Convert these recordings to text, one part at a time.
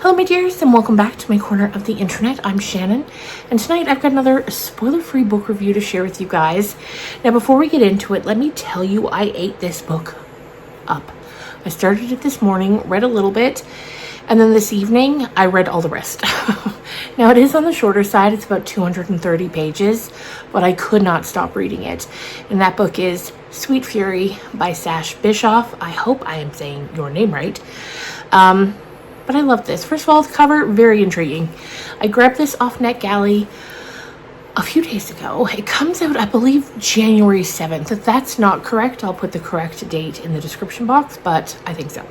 Hello my dears, and welcome back to my corner of the internet. I'm Shannon, and tonight I've got another spoiler-free book review to share with you guys. Now before we get into it, let me tell you I ate this book up. I started it this morning, read a little bit, and then this evening I read all the rest. Now it is on the shorter side, it's about 230 pages, but I could not stop reading it. And that book is Sweet Fury by Sash Bischoff. I hope I am saying your name right. But I love this. First of all, the cover, very intriguing. I grabbed this off NetGalley a few days ago. It comes out, I believe, January 7th. If that's not correct, I'll put the correct date in the description box, but I think so.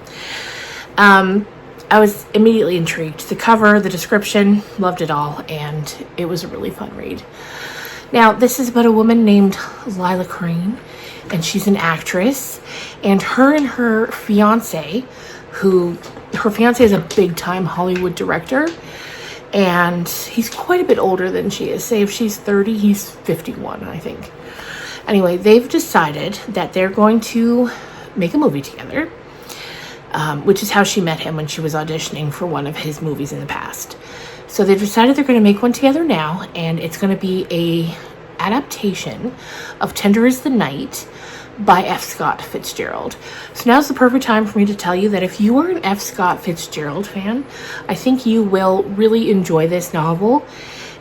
I was immediately intrigued. The cover, the description, loved it all, and it was a really fun read. Now, this is about a woman named Lila Crane, and she's an actress, and her fiance, her fiance is a big-time Hollywood director, and he's quite a bit older than she is. Say if she's 30, he's 51, I think. Anyway, they've decided that they're going to make a movie together, which is how she met him when she was auditioning for one of his movies in the past. So they've decided they're going to make one together now, and it's going to be a adaptation of Tender is the Night by F. Scott Fitzgerald. So now's the perfect time for me to tell you that if you are an F. Scott Fitzgerald fan, I think you will really enjoy this novel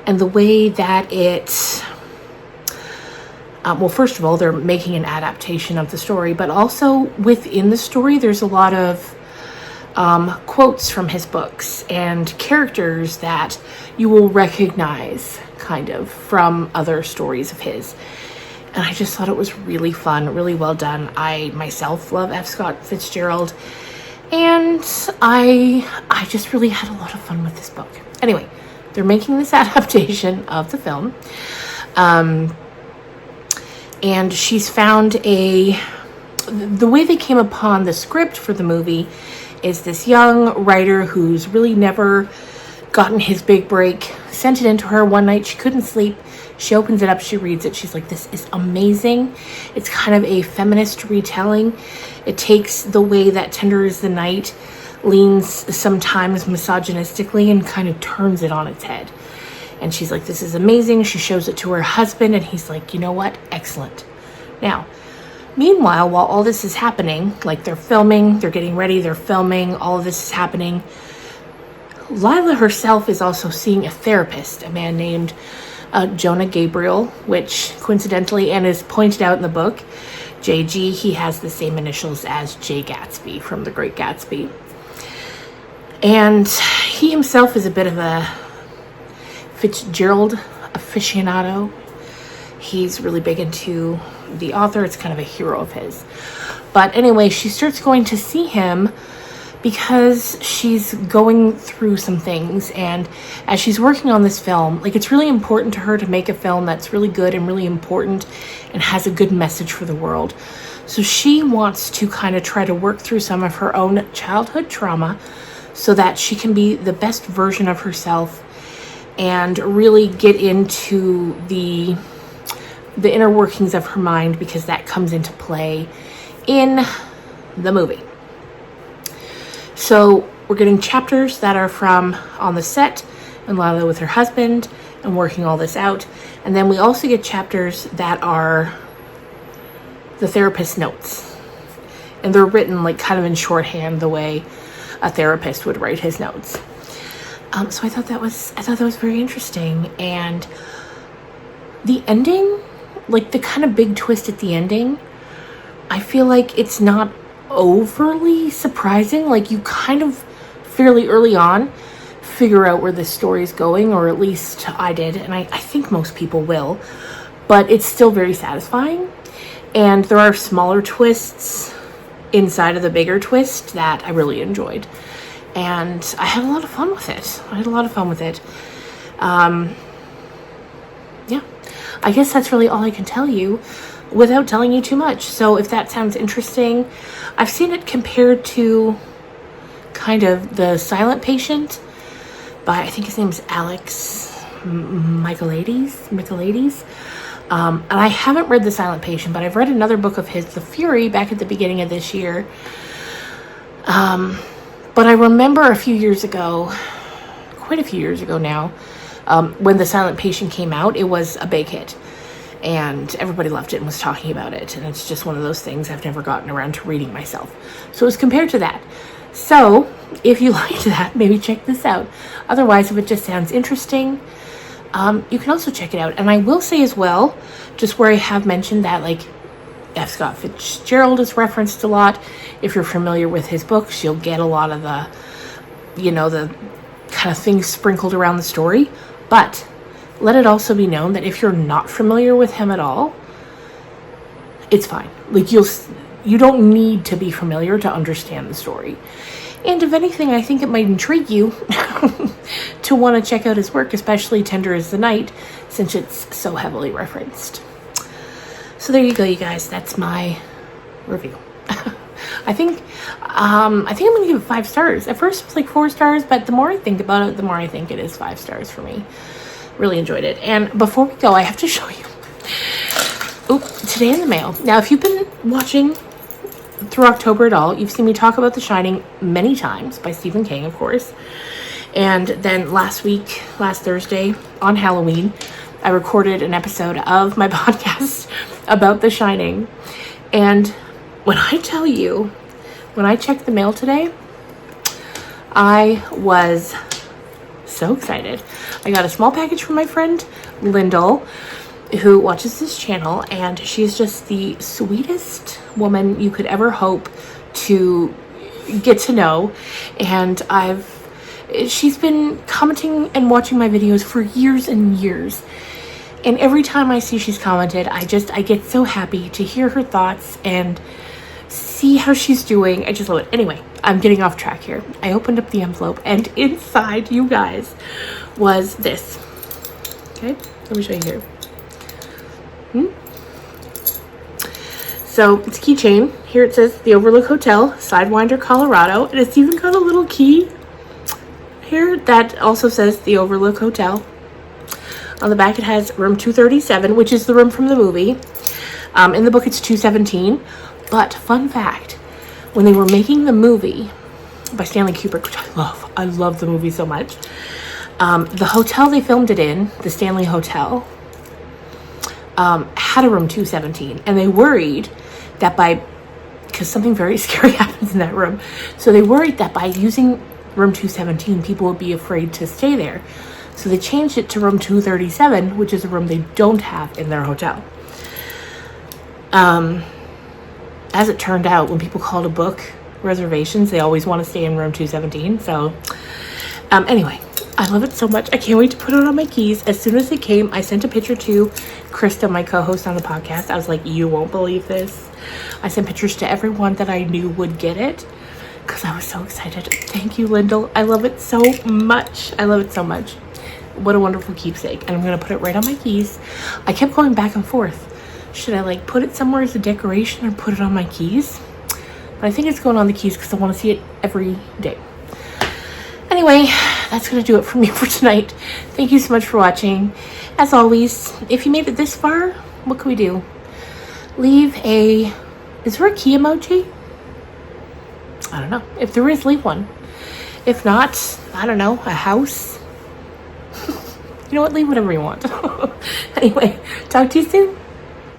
and the way that it's, well, first of all, they're making an adaptation of the story, but also within the story, there's a lot of quotes from his books and characters that you will recognize kind of from other stories of his. And I just thought it was really fun, really well done. I myself love F. Scott Fitzgerald, and I just really had a lot of fun with this book. Anyway, they're making this adaptation of the film, and she's found the way they came upon the script for the movie is this young writer who's really never gotten his big break sent it into her one night. She couldn't sleep. She opens it up, she reads it, she's like, this is amazing. It's kind of a feminist retelling. It takes the way that Tender is the Night leans sometimes misogynistically and kind of turns it on its head. And she's like, this is amazing. She shows it to her husband, and he's like, you know what? Excellent. Now, meanwhile, while all this is happening, like they're filming, they're getting ready, they're filming, all of this is happening, Lila herself is also seeing a therapist, a man named Jonah Gabriel, which coincidentally, and is pointed out in the book, JG, he has the same initials as Jay Gatsby from The Great Gatsby. And he himself is a bit of a Fitzgerald aficionado. He's really big into the author. It's kind of a hero of his. But anyway, she starts going to see him because she's going through some things, and as she's working on this film, like, it's really important to her to make a film that's really good and really important and has a good message for the world. So she wants to kind of try to work through some of her own childhood trauma so that she can be the best version of herself and really get into the inner workings of her mind, because that comes into play in the movie. So we're getting chapters that are from on the set and Lila with her husband and working all this out. And then we also get chapters that are the therapist's notes. And they're written like kind of in shorthand, the way a therapist would write his notes. So I thought that was very interesting. And the ending, like the kind of big twist at the ending, I feel like it's not overly surprising. Like, you kind of fairly early on figure out where this story is going, or at least I did, and I think most people will, but it's still very satisfying. And there are smaller twists inside of the bigger twist that I really enjoyed, and I had a lot of fun with it. Yeah, I guess that's really all I can tell you without telling you too much. So if that sounds interesting, I've seen it compared to kind of The Silent Patient by, I think his name's Alex Michaelides. And I haven't read The Silent Patient, but I've read another book of his, The Fury, back at the beginning of this year. But I remember a few years ago, quite a few years ago now, when The Silent Patient came out, it was a big hit. And everybody loved it and was talking about it. And it's just one of those things I've never gotten around to reading myself. So it was compared to that. So if you liked that, maybe check this out. Otherwise, if it just sounds interesting, you can also check it out. And I will say as well, just where I have mentioned that, like, F. Scott Fitzgerald is referenced a lot. If you're familiar with his books, you'll get a lot of the, the kind of things sprinkled around the story. But let it also be known that if you're not familiar with him at all, it's fine. Like, you don't need to be familiar to understand the story. And if anything, I think it might intrigue you to want to check out his work, especially Tender is the Night, since it's so heavily referenced. So there you go, you guys. That's my review. I think I'm going to give it 5 stars. At first, it was like 4 stars, but the more I think about it, the more I think it is 5 stars for me. Really enjoyed it. And before we go, I have to show you. Today in the mail. Now, if you've been watching through October at all, you've seen me talk about The Shining many times by Stephen King, of course. And then last Thursday, on Halloween, I recorded an episode of my podcast about The Shining. And when I tell you, when I checked the mail today, I was so excited. I got a small package from my friend Lyndall, who watches this channel, and she's just the sweetest woman you could ever hope to get to know. And she's been commenting and watching my videos for years and years. And every time I see she's commented, I get so happy to hear her thoughts and see how she's doing. I just love it. Anyway, I'm getting off track here. I opened up the envelope, and inside, you guys, was this. Okay, let me show you here. So it's a keychain. Here it says the Overlook Hotel, Sidewinder, Colorado. And it's even got a little key here that also says the Overlook Hotel. On the back, it has room 237, which is the room from the movie. In the book, it's 217. But fun fact, when they were making the movie by Stanley Kubrick, which I love the movie so much, the hotel they filmed it in, the Stanley Hotel, had a room 217. And they worried that because something very scary happens in that room, so they worried that by using room 217, people would be afraid to stay there. So they changed it to room 237, which is a room they don't have in their hotel. As it turned out, when people call to book reservations, they always want to stay in room 217. So anyway, I love it so much. I can't wait to put it on my keys. As soon as it came, I sent a picture to Krista, my co-host on the podcast. I was like, you won't believe this. I sent pictures to everyone that I knew would get it because I was so excited. Thank you, Lyndall. I love it so much. I love it so much. What a wonderful keepsake. And I'm going to put it right on my keys. I kept going back and forth. Should I put it somewhere as a decoration or put it on my keys? But I think it's going on the keys because I want to see it every day. Anyway, that's going to do it for me for tonight. Thank you so much for watching. As always, if you made it this far, what can we do? Leave is there a key emoji? I don't know. If there is, leave one. If not, I don't know, a house. You know what? Leave whatever you want. Anyway, talk to you soon.